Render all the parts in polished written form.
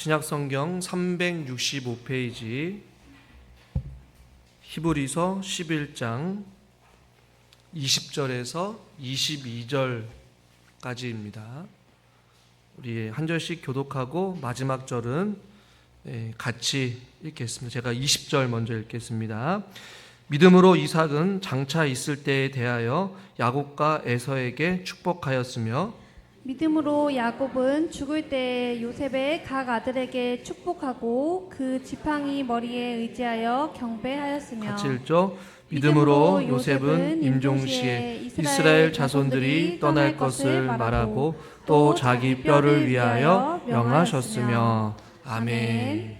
신약성경 365페이지 히브리서 11장 20절에서 22절까지입니다. 우리 한 절씩 교독하고 마지막 절은 같이 읽겠습니다. 제가 20절 먼저 읽겠습니다. 믿음으로 이삭은 장차 있을 때에 대하여 야곱과 에서에게 축복하였으며 믿음으로 야곱은 죽을 때 요셉의 각 아들에게 축복하고 그 지팡이 머리에 의지하여 경배하였으며 같이 읽죠. 믿음으로 요셉은 임종시에 이스라엘 자손들이 떠날 것을 말하고 또 자기 뼈를 위하여 명하셨으며. 아멘.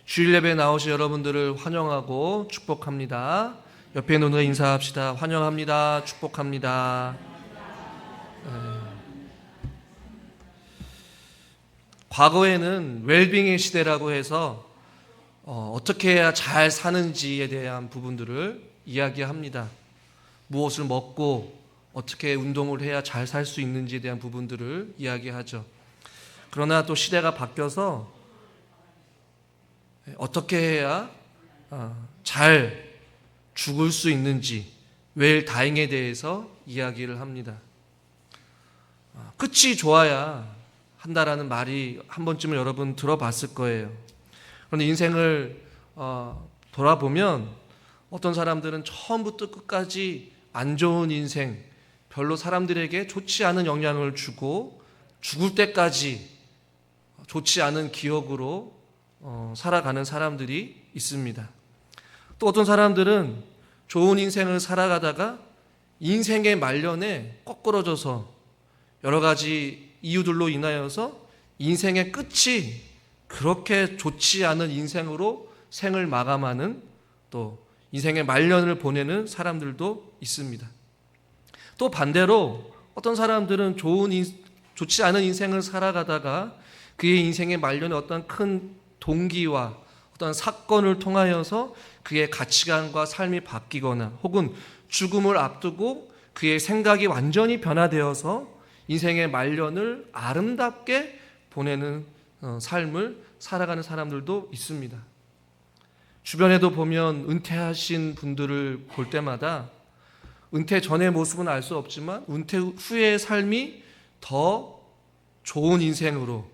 주일 예배 나오신 여러분들을 환영하고 축복합니다. 옆에 있는 분과 인사합시다. 환영합니다. 축복합니다. 과거에는 웰빙의 시대라고 해서 어떻게 해야 잘 사는지에 대한 부분들을 이야기합니다. 무엇을 먹고 어떻게 운동을 해야 잘 살 수 있는지에 대한 부분들을 이야기하죠. 그러나 또 시대가 바뀌어서 어떻게 해야 잘 죽을 수 있는지, 웰다잉에 대해서 이야기를 합니다. 끝이 좋아야 한다라는 말이 한 번쯤은 여러분 들어봤을 거예요. 그런데 인생을 돌아보면 어떤 사람들은 처음부터 끝까지 안 좋은 인생, 별로 사람들에게 좋지 않은 영향을 주고 죽을 때까지 좋지 않은 기억으로 살아가는 사람들이 있습니다. 또 어떤 사람들은 좋은 인생을 살아가다가 인생의 말년에 거꾸러져서 여러 가지 이유들로 인하여서 인생의 끝이 그렇게 좋지 않은 인생으로 생을 마감하는, 또 인생의 말년을 보내는 사람들도 있습니다. 또 반대로 어떤 사람들은 좋지 않은 인생을 살아가다가 그의 인생의 말년에 어떤 큰 동기와 어떤 사건을 통하여서 그의 가치관과 삶이 바뀌거나 혹은 죽음을 앞두고 그의 생각이 완전히 변화되어서 인생의 말년을 아름답게 보내는 삶을 살아가는 사람들도 있습니다. 주변에도 보면 은퇴하신 분들을 볼 때마다 은퇴 전의 모습은 알 수 없지만 은퇴 후의 삶이 더 좋은 인생으로,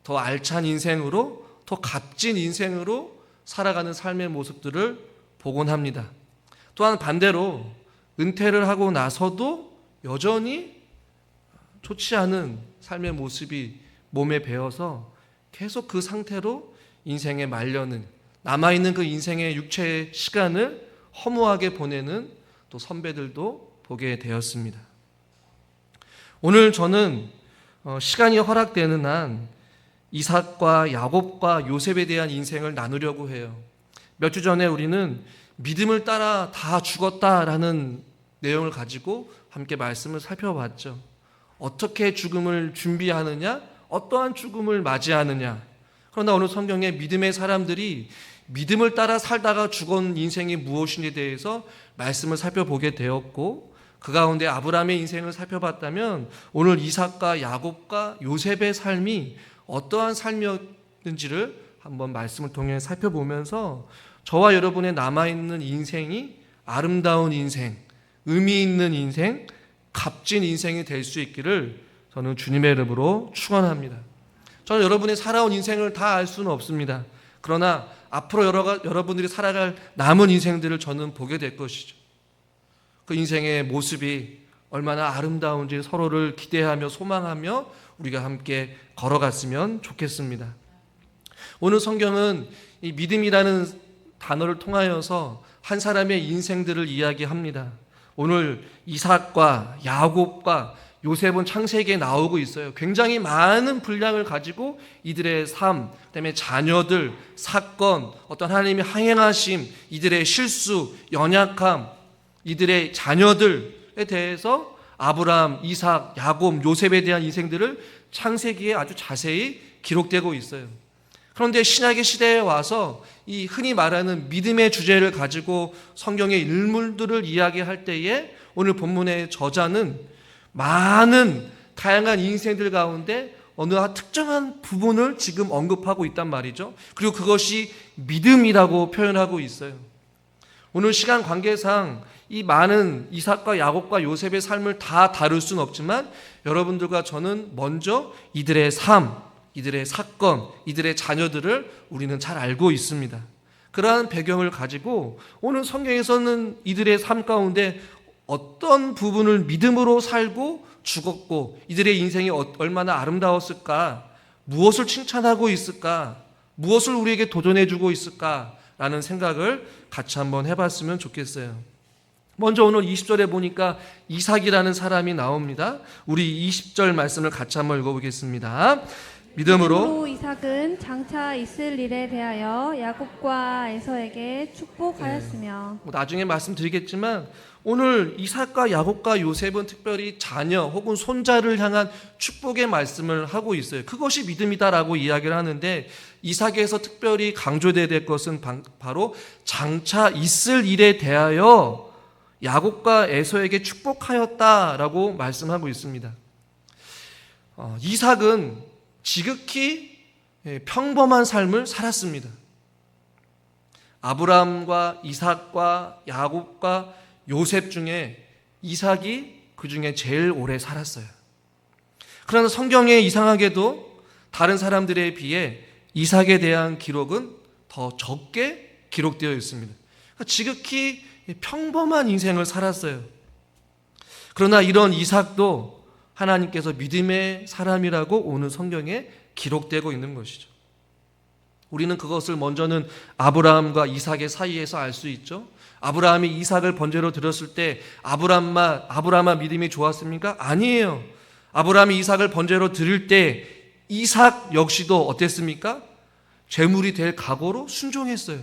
더 알찬 인생으로, 더 값진 인생으로 살아가는 삶의 모습들을 보곤 합니다. 또한 반대로 은퇴를 하고 나서도 여전히 좋지 않은 삶의 모습이 몸에 배어서 계속 그 상태로 인생의 말년을, 남아있는 그 인생의 육체의 시간을 허무하게 보내는 또 선배들도 보게 되었습니다. 오늘 저는 시간이 허락되는 한 이삭과 야곱과 요셉에 대한 인생을 나누려고 해요. 몇 주 전에 우리는 믿음을 따라 다 죽었다라는 내용을 가지고 함께 말씀을 살펴봤죠. 어떻게 죽음을 준비하느냐, 어떠한 죽음을 맞이하느냐. 그러나 오늘 성경에 믿음의 사람들이 믿음을 따라 살다가 죽은 인생이 무엇인지에 대해서 말씀을 살펴보게 되었고, 그 가운데 아브라함의 인생을 살펴봤다면 오늘 이삭과 야곱과 요셉의 삶이 어떠한 삶이었는지를 한번 말씀을 통해 살펴보면서 저와 여러분의 남아있는 인생이 아름다운 인생, 의미 있는 인생, 값진 인생이 될 수 있기를 저는 주님의 이름으로 축원합니다. 저는 여러분이 살아온 인생을 다 알 수는 없습니다. 그러나 앞으로 여러분들이 살아갈 남은 인생들을 저는 보게 될 것이죠. 그 인생의 모습이 얼마나 아름다운지 서로를 기대하며 소망하며 우리가 함께 걸어갔으면 좋겠습니다. 오늘 성경은 이 믿음이라는 단어를 통하여서 한 사람의 인생들을 이야기합니다. 오늘 이삭과 야곱과 요셉은 창세기에 나오고 있어요. 굉장히 많은 분량을 가지고 이들의 삶, 그다음에 자녀들, 사건, 어떤 하나님의 항행하심, 이들의 실수, 연약함, 이들의 자녀들에 대해서 아브라함, 이삭, 야곱, 요셉에 대한 인생들을 창세기에 아주 자세히 기록되고 있어요. 그런데 신약의 시대에 와서 이 흔히 말하는 믿음의 주제를 가지고 성경의 인물들을 이야기할 때에 오늘 본문의 저자는 많은 다양한 인생들 가운데 어느 특정한 부분을 지금 언급하고 있단 말이죠. 그리고 그것이 믿음이라고 표현하고 있어요. 오늘 시간 관계상 이 많은 이삭과 야곱과 요셉의 삶을 다 다룰 수는 없지만 여러분들과 저는 먼저 이들의 삶, 이들의 사건, 이들의 자녀들을 우리는 잘 알고 있습니다. 그러한 배경을 가지고 오늘 성경에서는 이들의 삶 가운데 어떤 부분을 믿음으로 살고 죽었고 이들의 인생이 얼마나 아름다웠을까, 무엇을 칭찬하고 있을까, 무엇을 우리에게 도전해주고 있을까라는 생각을 같이 한번 해봤으면 좋겠어요. 먼저 오늘 20절에 보니까 이삭이라는 사람이 나옵니다. 우리 20절 말씀을 같이 한번 읽어보겠습니다. 믿음으로 이삭은 장차 있을 일에 대하여 야곱과 에서에게 축복하였으며. 나중에 말씀드리겠지만 오늘 이삭과 야곱과 요셉은 특별히 자녀 혹은 손자를 향한 축복의 말씀을 하고 있어요. 그것이 믿음이다라고 이야기를 하는데 이삭에서 특별히 강조되어야 될 것은 바로 장차 있을 일에 대하여 야곱과 에서에게 축복하였다라고 말씀하고 있습니다. 이삭은 지극히 평범한 삶을 살았습니다. 아브라함과 이삭과 야곱과 요셉 중에 이삭이 그 중에 제일 오래 살았어요. 그러나 성경에 이상하게도 다른 사람들에 비해 이삭에 대한 기록은 더 적게 기록되어 있습니다. 지극히 평범한 인생을 살았어요. 그러나 이런 이삭도 하나님께서 믿음의 사람이라고 오늘 성경에 기록되고 있는 것이죠. 우리는 그것을 먼저는 아브라함과 이삭의 사이에서 알 수 있죠. 아브라함이 이삭을 번제로 드렸을 때 아브라함만 믿음이 좋았습니까? 아니에요. 아브라함이 이삭을 번제로 드릴 때 이삭 역시도 어땠습니까? 제물이 될 각오로 순종했어요.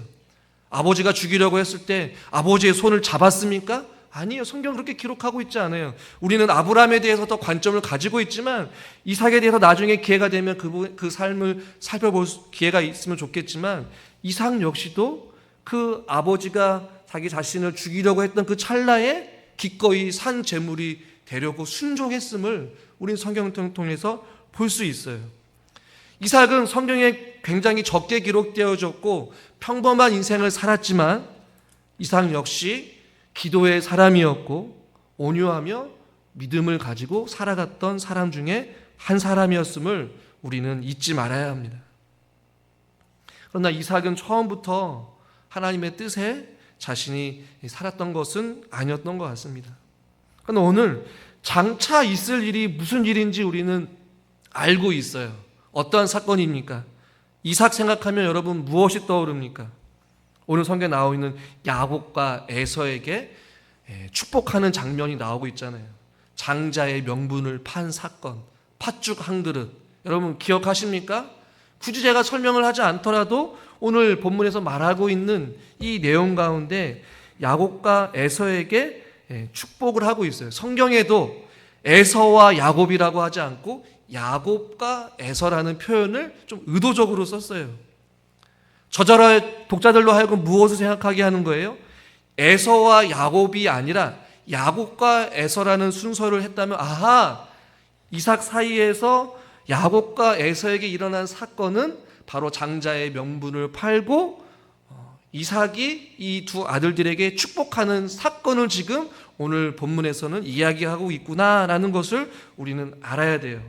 아버지가 죽이려고 했을 때 아버지의 손을 잡았습니까? 아니에요. 성경 그렇게 기록하고 있지 않아요. 우리는 아브라함에 대해서 더 관점을 가지고 있지만 이삭에 대해서 나중에 기회가 되면 그 삶을 살펴볼 기회가 있으면 좋겠지만 이삭 역시도 그 아버지가 자기 자신을 죽이려고 했던 그 찰나에 기꺼이 산 제물이 되려고 순종했음을 우리는 성경을 통해서 볼 수 있어요. 이삭은 성경에 굉장히 적게 기록되어졌고 평범한 인생을 살았지만 이삭 역시 기도의 사람이었고 온유하며 믿음을 가지고 살아갔던 사람 중에 한 사람이었음을 우리는 잊지 말아야 합니다. 그러나 이삭은 처음부터 하나님의 뜻에 자신이 살았던 것은 아니었던 것 같습니다. 그러나 오늘 장차 있을 일이 무슨 일인지 우리는 알고 있어요. 어떠한 사건입니까? 이삭 생각하면 여러분 무엇이 떠오릅니까? 오늘 성경에 나오고 있는 야곱과 에서에게 축복하는 장면이 나오고 있잖아요. 장자의 명분을 판 사건, 팥죽 한 그릇. 여러분 기억하십니까? 굳이 제가 설명을 하지 않더라도 오늘 본문에서 말하고 있는 이 내용 가운데 야곱과 에서에게 축복을 하고 있어요. 성경에도 에서와 야곱이라고 하지 않고 야곱과 에서라는 표현을 좀 의도적으로 썼어요. 저자의 독자들로 하여금 무엇을 생각하게 하는 거예요? 에서와 야곱이 아니라 야곱과 에서라는 순서를 했다면 아하, 이삭 사이에서 야곱과 에서에게 일어난 사건은 바로 장자의 명분을 팔고 이삭이 이 두 아들들에게 축복하는 사건을 지금 오늘 본문에서는 이야기하고 있구나라는 것을 우리는 알아야 돼요.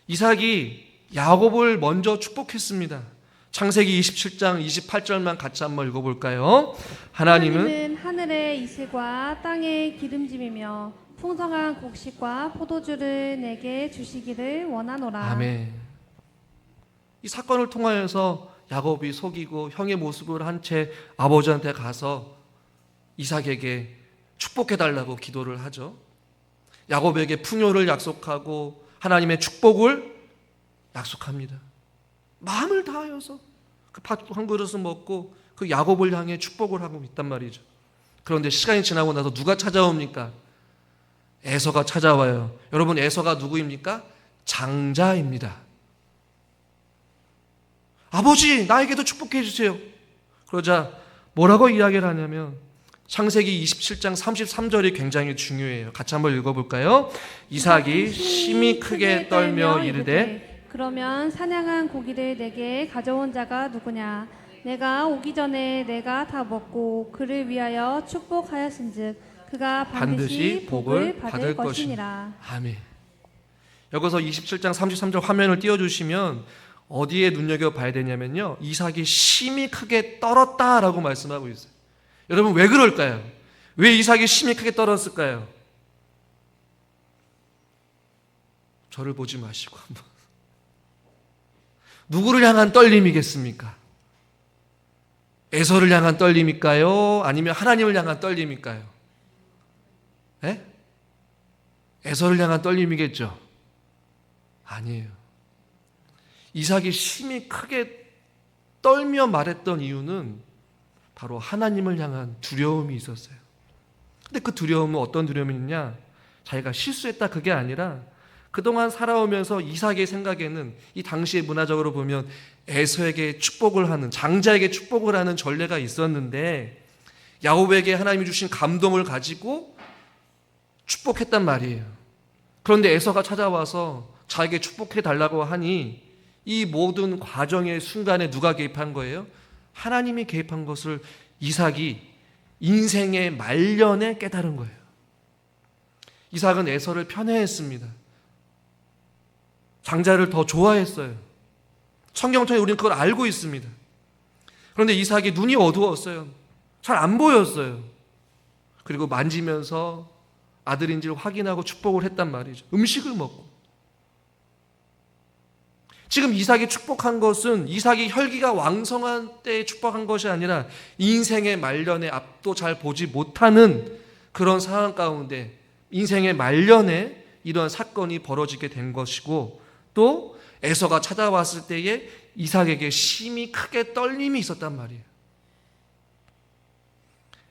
이삭이 야곱을 먼저 축복했습니다. 창세기 27장 28절만 같이 한번 읽어볼까요? 하나님은 하늘의 이슬과 땅의 기름짐이며 풍성한 곡식과 포도주를 내게 주시기를 원하노라. 아멘. 이 사건을 통하여서 야곱이 속이고 형의 모습을 한 채 아버지한테 가서 이삭에게 축복해달라고 기도를 하죠. 야곱에게 풍요를 약속하고 하나님의 축복을 약속합니다. 마음을 다하여서 그 팥 한 그릇을 먹고 그 야곱을 향해 축복을 하고 있단 말이죠. 그런데 시간이 지나고 나서 누가 찾아옵니까? 에서가 찾아와요. 여러분 에서가 누구입니까? 장자입니다. 아버지 나에게도 축복해 주세요. 그러자 뭐라고 이야기를 하냐면 창세기 27장 33절이 굉장히 중요해요. 같이 한번 읽어볼까요? 이삭이 심히 크게 떨며 이르되 그러면 사냥한 고기를 내게 가져온 자가 누구냐? 내가 오기 전에 내가 다 먹고 그를 위하여 축복하였은즉 그가 반드시 복을 받을 것이니라. 아멘. 여기서 27장 33절 화면을 띄워주시면 어디에 눈여겨봐야 되냐면요, 이삭이 심히 크게 떨었다라고 말씀하고 있어요. 여러분, 왜 그럴까요? 왜 이삭이 심히 크게 떨었을까요? 저를 보지 마시고 한번. 누구를 향한 떨림이겠습니까? 에서를 향한 떨림일까요? 아니면 하나님을 향한 떨림일까요? 예? 에서를 향한 떨림이겠죠? 아니에요. 이삭이 심히 크게 떨며 말했던 이유는 바로 하나님을 향한 두려움이 있었어요. 근데 그 두려움은 어떤 두려움이냐? 자기가 실수했다 그게 아니라 그동안 살아오면서 이삭의 생각에는 이 당시에 문화적으로 보면 에서에게 축복을 하는, 장자에게 축복을 하는 전례가 있었는데 야곱에게 하나님이 주신 감동을 가지고 축복했단 말이에요. 그런데 에서가 찾아와서 자기에게 축복해 달라고 하니 이 모든 과정의 순간에 누가 개입한 거예요? 하나님이 개입한 것을 이삭이 인생의 말년에 깨달은 거예요. 이삭은 에서를 편애했습니다. 장자를 더 좋아했어요. 성경통에 우리는 그걸 알고 있습니다. 그런데 이삭이 눈이 어두웠어요. 잘 안 보였어요. 그리고 만지면서 아들인지를 확인하고 축복을 했단 말이죠. 음식을 먹고. 지금 이삭이 축복한 것은 이삭이 혈기가 왕성한 때에 축복한 것이 아니라 인생의 말년에 앞도 잘 보지 못하는 그런 상황 가운데 인생의 말년에 이런 사건이 벌어지게 된 것이고, 또 에서가 찾아왔을 때에 이삭에게 심히 크게 떨림이 있었단 말이에요.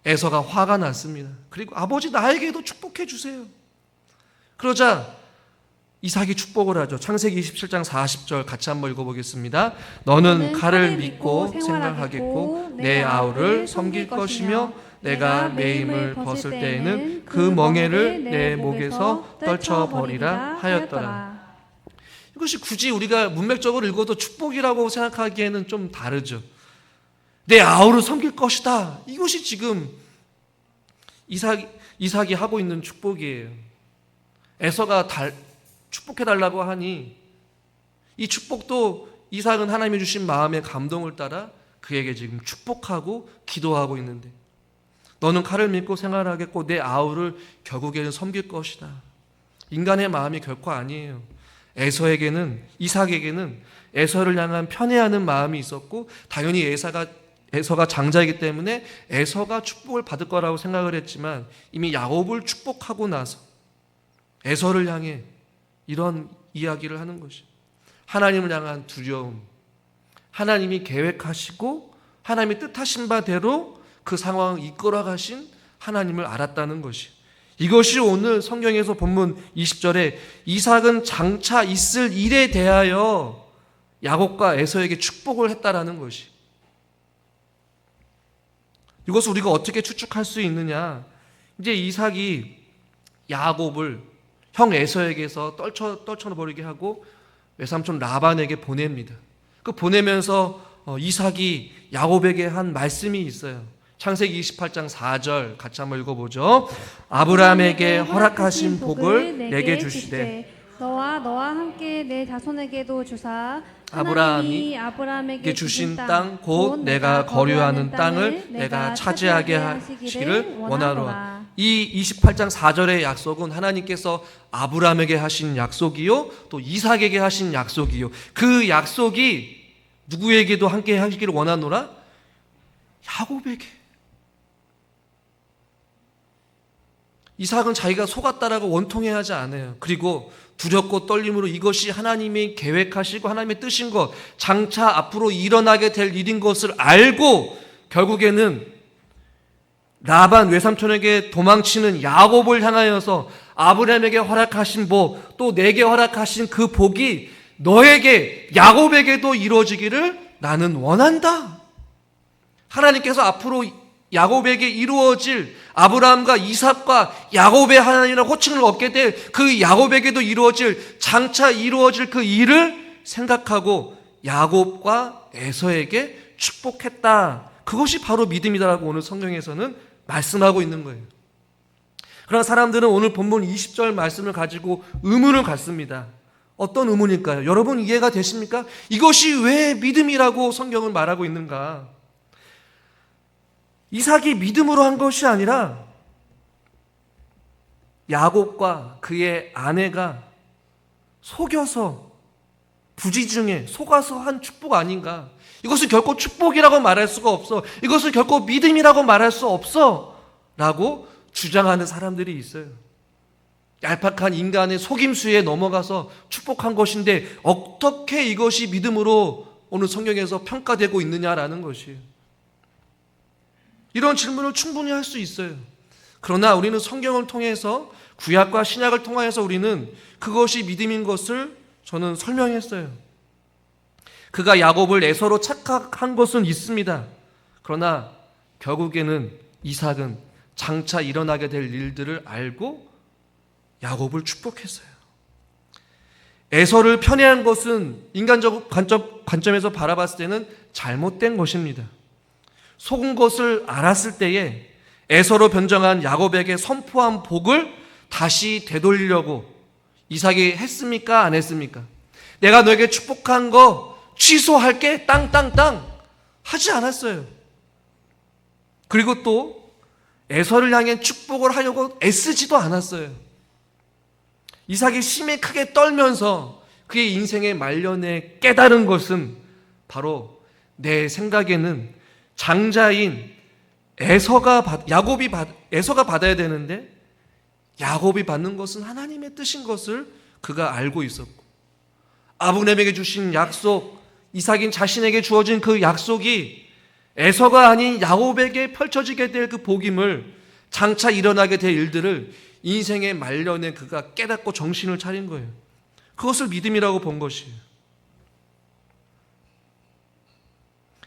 에서가 화가 났습니다. 그리고 아버지 나에게도 축복해 주세요. 그러자 이삭이 축복을 하죠. 창세기 27장 40절 같이 한번 읽어보겠습니다. 너는 칼을 믿고 생활하겠고 내 아우를 섬길 것이며 내가 내 힘을 벗을 때에는 그 멍에를 내 목에서 떨쳐버리라 하였더라. 이것이 굳이 우리가 문맥적으로 읽어도 축복이라고 생각하기에는 좀 다르죠. 내 아우를 섬길 것이다. 이것이 지금 이삭이 하고 있는 축복이에요. 에서가 축복해달라고 하니 이 축복도 이삭은 하나님이 주신 마음의 감동을 따라 그에게 지금 축복하고 기도하고 있는데, 너는 칼을 믿고 생활하겠고 내 아우를 결국에는 섬길 것이다. 인간의 마음이 결코 아니에요. 이삭에게는 에서를 향한 편애하는 마음이 있었고, 당연히 에서가 장자이기 때문에 에서가 축복을 받을 거라고 생각을 했지만 이미 야곱을 축복하고 나서 에서를 향해 이런 이야기를 하는 것이 하나님을 향한 두려움, 하나님이 계획하시고 하나님이 뜻하신 바대로 그 상황을 이끌어 가신 하나님을 알았다는 것이, 이것이 오늘 성경에서 본문 20절에 이삭은 장차 있을 일에 대하여 야곱과 에서에게 축복을 했다라는 것이, 이것을 우리가 어떻게 추측할 수 있느냐? 이제 이삭이 야곱을 형 에서에게서 떨쳐버리게 하고 외삼촌 라반에게 보냅니다. 그 보내면서 이삭이 야곱에게 한 말씀이 있어요. 창세기 28장 4절 같이 한번 읽어보죠. 아브라함에게 허락하신 복을 내게 주시되 너와 함께 내 자손에게도 주사 아브라함이 아브라함에게 주신 땅 곧 내가 거류하는 땅을 내가 차지하게 하시기를 원하노라. 이 28장 4절의 약속은 하나님께서 아브라함에게 하신 약속이요 또 이삭에게 하신 약속이요, 그 약속이 누구에게도 함께 하시기를 원하노라? 야곱에게. 이삭은 자기가 속았다라고 원통해하지 않아요. 그리고 두렵고 떨림으로 이것이 하나님이 계획하시고 하나님의 뜻인 것, 장차 앞으로 일어나게 될 일인 것을 알고 결국에는 라반 외삼촌에게 도망치는 야곱을 향하여서 아브라함에게 허락하신 복, 또 내게 허락하신 그 복이 너에게 야곱에게도 이루어지기를 나는 원한다. 하나님께서 앞으로 야곱에게 이루어질 아브라함과 이삭과 야곱의 하나님이라는 호칭을 얻게 될 그 야곱에게도 장차 이루어질 그 일을 생각하고 야곱과 에서에게 축복했다. 그것이 바로 믿음이다라고 오늘 성경에서는 말씀하고 있는 거예요. 그러나 사람들은 오늘 본문 20절 말씀을 가지고 의문을 갖습니다. 어떤 의문일까요? 여러분 이해가 되십니까? 이것이 왜 믿음이라고 성경은 말하고 있는가? 이삭이 믿음으로 한 것이 아니라 야곱과 그의 아내가 속여서 부지중에 속아서 한 축복 아닌가? 이것을 결코 축복이라고 말할 수가 없어. 이것을 결코 믿음이라고 말할 수 없어. 라고 주장하는 사람들이 있어요. 얄팍한 인간의 속임수에 넘어가서 축복한 것인데 어떻게 이것이 믿음으로 오늘 성경에서 평가되고 있느냐라는 것이에요. 이런 질문을 충분히 할 수 있어요. 그러나 우리는 성경을 통해서 구약과 신약을 통하여서 우리는 그것이 믿음인 것을 저는 설명했어요. 그가 야곱을 에서로 착각한 것은 있습니다. 그러나 결국에는 이삭은 장차 일어나게 될 일들을 알고 야곱을 축복했어요. 에서를 편애한 것은 인간적 관점에서 바라봤을 때는 잘못된 것입니다. 속은 것을 알았을 때에 에서로 변정한 야곱에게 선포한 복을 다시 되돌리려고 이삭이 했습니까? 안 했습니까? 내가 너에게 축복한 거 취소할게 땅땅땅 하지 않았어요. 그리고 또 에서를 향해 축복을 하려고 애쓰지도 않았어요. 이삭이 심히 크게 떨면서 그의 인생의 말년에 깨달은 것은 바로 내 생각에는 장자인 에서가 받아야 되는데 야곱이 받는 것은 하나님의 뜻인 것을 그가 알고 있었고, 아브라함에게 주신 약속, 이삭인 자신에게 주어진 그 약속이 에서가 아닌 야곱에게 펼쳐지게 될 그 복임을, 장차 일어나게 될 일들을 인생의 말년에 그가 깨닫고 정신을 차린 거예요. 그것을 믿음이라고 본 것이에요.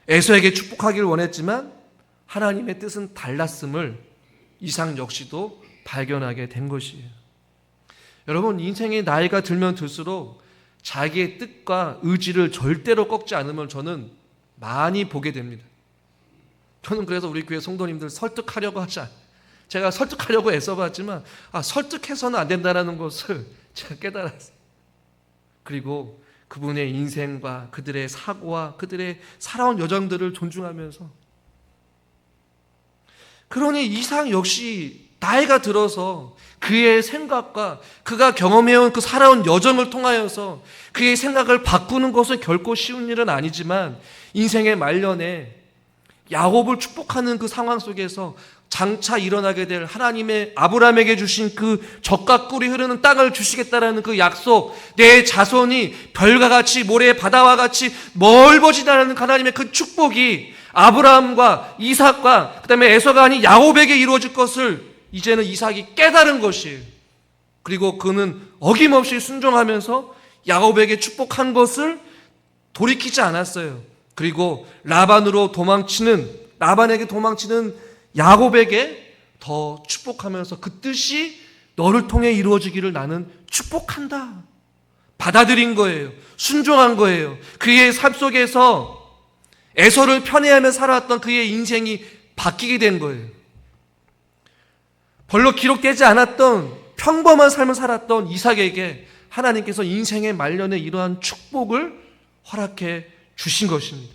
에서에게 축복하기를 원했지만 하나님의 뜻은 달랐음을 이삭 역시도 발견하게 된 것이에요. 여러분, 인생의 나이가 들면 들수록 자기의 뜻과 의지를 절대로 꺾지 않으면 저는 많이 보게 됩니다. 저는 그래서 우리 교회 성도님들 설득하려고 하지 않아요. 제가 설득하려고 애써봤지만 설득해서는 안 된다는 것을 제가 깨달았어요. 그리고 그분의 인생과 그들의 사고와 그들의 살아온 여정들을 존중하면서, 그러니 이삭 역시 나이가 들어서 그의 생각과 그가 경험해온 그 살아온 여정을 통하여서 그의 생각을 바꾸는 것은 결코 쉬운 일은 아니지만 인생의 말년에 야곱을 축복하는 그 상황 속에서 장차 일어나게 될 하나님의 아브라함에게 주신 그 젖과 꿀이 흐르는 땅을 주시겠다라는 그 약속, 내 자손이 별과 같이 모래의 바다와 같이 멀어지다라는 하나님의 그 축복이 아브라함과 이삭과 그 다음에 에서가 아닌 야곱에게 이루어질 것을 이제는 이삭이 깨달은 것이에요. 그리고 그는 어김없이 순종하면서 야곱에게 축복한 것을 돌이키지 않았어요. 그리고 라반에게 도망치는 야곱에게 더 축복하면서 그 뜻이 너를 통해 이루어지기를 나는 축복한다. 받아들인 거예요. 순종한 거예요. 그의 삶 속에서 에서를 편애하며 살아왔던 그의 인생이 바뀌게 된 거예요. 별로 기록되지 않았던 평범한 삶을 살았던 이삭에게 하나님께서 인생의 말년에 이러한 축복을 허락해 주신 것입니다.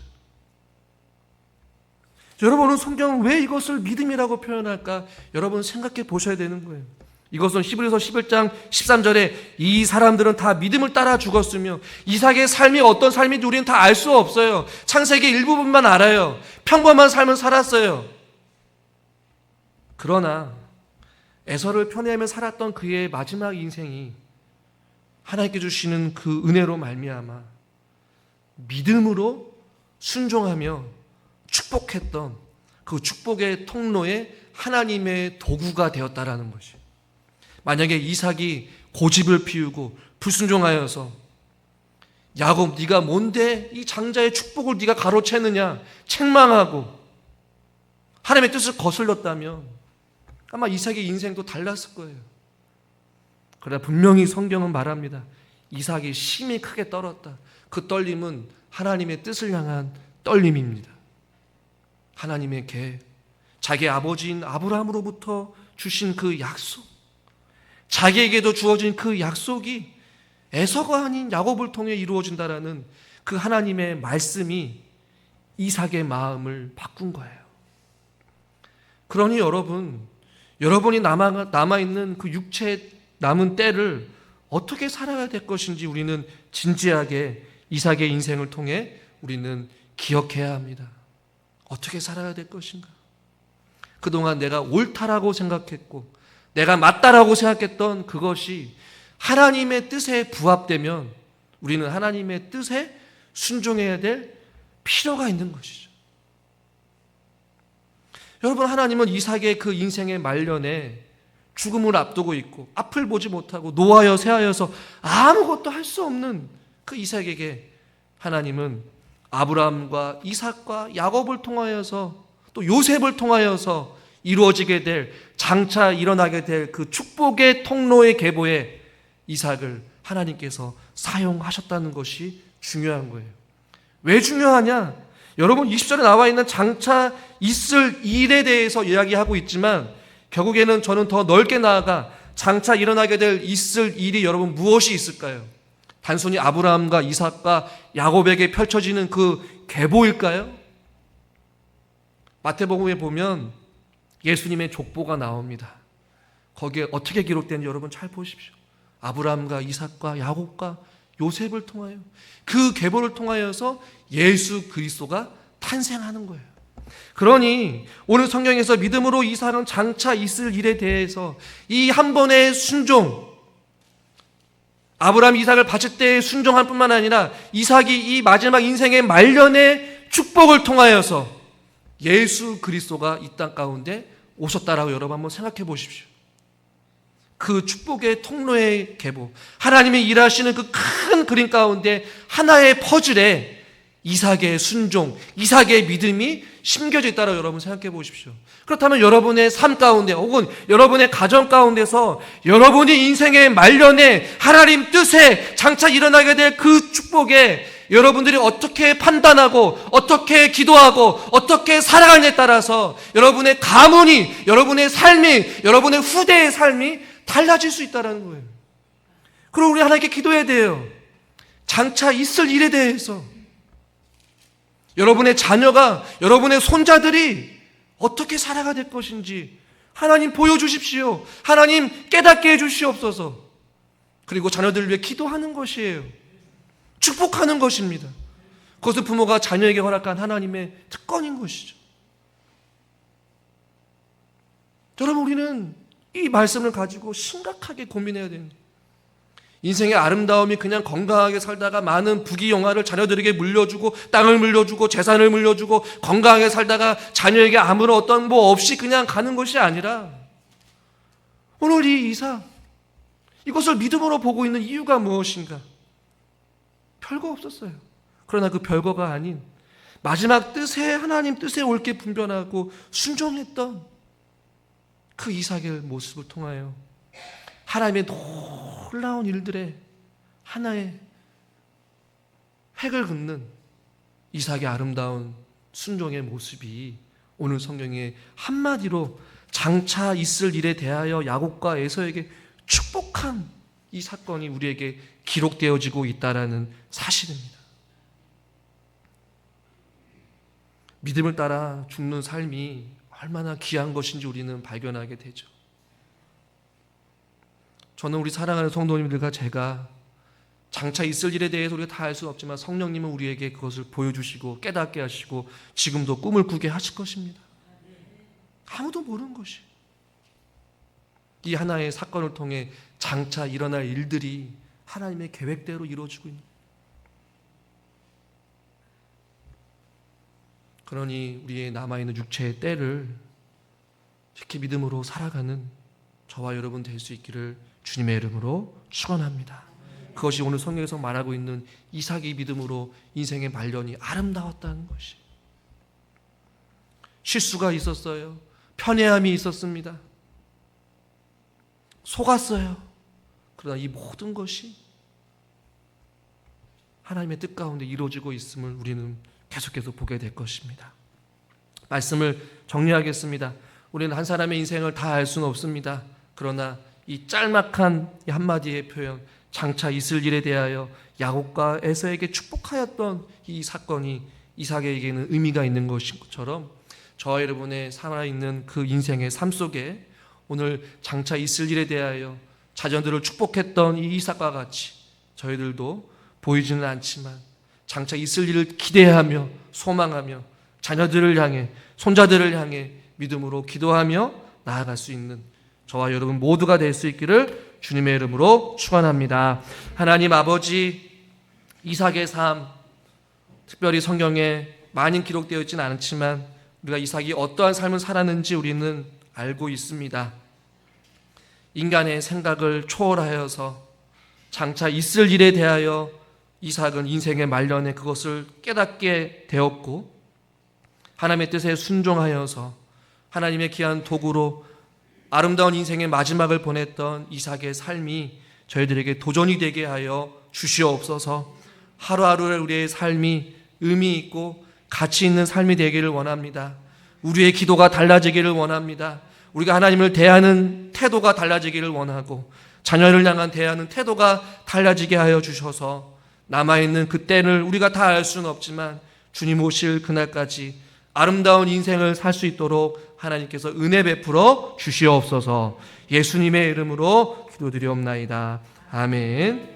여러분은 성경은 왜 이것을 믿음이라고 표현할까? 여러분 생각해 보셔야 되는 거예요. 이것은 히브리서 11장 13절에 이 사람들은 다 믿음을 따라 죽었으며, 이삭의 삶이 어떤 삶인지 우리는 다 알 수 없어요. 창세기 일부분만 알아요. 평범한 삶을 살았어요. 그러나 에서를 편애하며 살았던 그의 마지막 인생이 하나님께 주시는 그 은혜로 말미암아 믿음으로 순종하며 축복했던 그 축복의 통로에 하나님의 도구가 되었다라는 것이. 만약에 이삭이 고집을 피우고 불순종하여서 야곱 네가 뭔데 이 장자의 축복을 네가 가로채느냐 책망하고 하나님의 뜻을 거슬렀다면 아마 이삭의 인생도 달랐을 거예요. 그러나 분명히 성경은 말합니다. 이삭이 심히 크게 떨었다. 그 떨림은 하나님의 뜻을 향한 떨림입니다. 하나님의 계획, 자기 아버지인 아브라함으로부터 주신 그 약속, 자기에게도 주어진 그 약속이 에서가 아닌 야곱을 통해 이루어진다라는 그 하나님의 말씀이 이삭의 마음을 바꾼 거예요. 그러니 여러분이 남아있는 그 육체의 남은 때를 어떻게 살아야 될 것인지 우리는 진지하게 이삭의 인생을 통해 우리는 기억해야 합니다. 어떻게 살아야 될 것인가? 그동안 내가 옳다라고 생각했고 내가 맞다라고 생각했던 그것이 하나님의 뜻에 부합되면 우리는 하나님의 뜻에 순종해야 될 필요가 있는 것이죠. 여러분, 하나님은 이삭의 그 인생의 말년에 죽음을 앞두고 있고 앞을 보지 못하고 노하여 새하여서 아무것도 할 수 없는 그 이삭에게 하나님은 아브라함과 이삭과 야곱을 통하여서 또 요셉을 통하여서 이루어지게 될, 장차 일어나게 될 그 축복의 통로의 계보에 이삭을 하나님께서 사용하셨다는 것이 중요한 거예요. 왜 중요하냐? 여러분, 20절에 나와 있는 장차 있을 일에 대해서 이야기하고 있지만 결국에는 저는 더 넓게 나아가 장차 일어나게 될 있을 일이 여러분 무엇이 있을까요? 단순히 아브라함과 이삭과 야곱에게 펼쳐지는 그 계보일까요? 마태복음에 보면 예수님의 족보가 나옵니다. 거기에 어떻게 기록되는지 여러분 잘 보십시오. 아브라함과 이삭과 야곱과 요셉을 통하여 그 계보를 통하여서 예수 그리스도가 탄생하는 거예요. 그러니 오늘 성경에서 믿음으로 이삭은 장차 있을 일에 대해서 이 한 번의 순종, 아브라함 이삭을 바칠 때의 순종할 뿐만 아니라 이삭이 이 마지막 인생의 말년의 축복을 통하여서 예수 그리스도가 이 땅 가운데 오셨다라고 여러분 한번 생각해 보십시오. 그 축복의 통로의 계보, 하나님이 일하시는 그 큰 그림 가운데 하나의 퍼즐에 이삭의 순종, 이삭의 믿음이 심겨져 있다라고 여러분 생각해 보십시오. 그렇다면 여러분의 삶 가운데 혹은 여러분의 가정 가운데서 여러분이 인생의 말년에 하나님 뜻에 장차 일어나게 될 그 축복에 여러분들이 어떻게 판단하고 어떻게 기도하고 어떻게 살아가느냐에 따라서 여러분의 가문이, 여러분의 삶이, 여러분의 후대의 삶이 달라질 수 있다는 거예요. 그럼 우리 하나님께 기도해야 돼요. 장차 있을 일에 대해서 여러분의 자녀가, 여러분의 손자들이 어떻게 살아가 될 것인지 하나님 보여주십시오. 하나님 깨닫게 해주시옵소서. 그리고 자녀들을 위해 기도하는 것이에요. 축복하는 것입니다. 그것은 부모가 자녀에게 허락한 하나님의 특권인 것이죠. 여러분, 우리는 이 말씀을 가지고 심각하게 고민해야 됩니다. 인생의 아름다움이 그냥 건강하게 살다가 많은 부귀영화를 자녀들에게 물려주고 땅을 물려주고 재산을 물려주고 건강하게 살다가 자녀에게 아무런 어떤 뭐 없이 그냥 가는 것이 아니라 오늘 이 이삭, 이것을 믿음으로 보고 있는 이유가 무엇인가? 별거 없었어요. 그러나 그 별거가 아닌 마지막 뜻에, 하나님 뜻에 옳게 분별하고 순종했던 그 이삭의 모습을 통하여 하나님의 놀라운 일들의 하나의 획을 긋는 이삭의 아름다운 순종의 모습이 오늘 성경에 한마디로 장차 있을 일에 대하여 야곱과 에서에게 축복한 이 사건이 우리에게 기록되어지고 있다는 사실입니다. 믿음을 따라 죽는 삶이 얼마나 귀한 것인지 우리는 발견하게 되죠. 저는 우리 사랑하는 성도님들과 제가 장차 있을 일에 대해서 우리가 다 알 수는 없지만 성령님은 우리에게 그것을 보여주시고 깨닫게 하시고 지금도 꿈을 꾸게 하실 것입니다. 아무도 모르는 것이. 이 하나의 사건을 통해 장차 일어날 일들이 하나님의 계획대로 이루어지고 있는. 그러니 우리의 남아있는 육체의 때를 이렇게 믿음으로 살아가는 저와 여러분 될 수 있기를 주님의 이름으로 축원합니다. 그것이 오늘 성경에서 말하고 있는 이삭의 믿음으로 인생의 말년이 아름다웠다는 것이. 실수가 있었어요. 편애함이 있었습니다. 속았어요. 그러나 이 모든 것이 하나님의 뜻 가운데 이루어지고 있음을 우리는 계속해서 보게 될 것입니다. 말씀을 정리하겠습니다. 우리는 한 사람의 인생을 다 알 수는 없습니다. 그러나 이 짤막한 이 한마디의 표현, 장차 있을 일에 대하여 야곱과 에서에게 축복하였던 이 사건이 이삭에게는 의미가 있는 것처럼 저와 여러분의 살아있는 그 인생의 삶 속에 오늘 장차 있을 일에 대하여 자녀들을 축복했던 이 이삭과 같이 저희들도 보이지는 않지만 장차 있을 일을 기대하며 소망하며 자녀들을 향해 손자들을 향해 믿음으로 기도하며 나아갈 수 있는 저와 여러분 모두가 될 수 있기를 주님의 이름으로 축원합니다. 하나님 아버지, 이삭의 삶 특별히 성경에 많이 기록되어 있지는 않지만 우리가 이삭이 어떠한 삶을 살았는지 우리는 알고 있습니다. 인간의 생각을 초월하여서 장차 있을 일에 대하여 이삭은 인생의 말년에 그것을 깨닫게 되었고 하나님의 뜻에 순종하여서 하나님의 귀한 도구로 아름다운 인생의 마지막을 보냈던 이삭의 삶이 저희들에게 도전이 되게 하여 주시옵소서. 하루하루의 우리의 삶이 의미 있고 가치 있는 삶이 되기를 원합니다. 우리의 기도가 달라지기를 원합니다. 우리가 하나님을 대하는 태도가 달라지기를 원하고 자녀를 향한 대하는 태도가 달라지게 하여 주셔서 남아있는 그 때를 우리가 다 알 수는 없지만 주님 오실 그날까지 아름다운 인생을 살 수 있도록 하나님께서 은혜 베풀어 주시옵소서. 예수님의 이름으로 기도드리옵나이다. 아멘.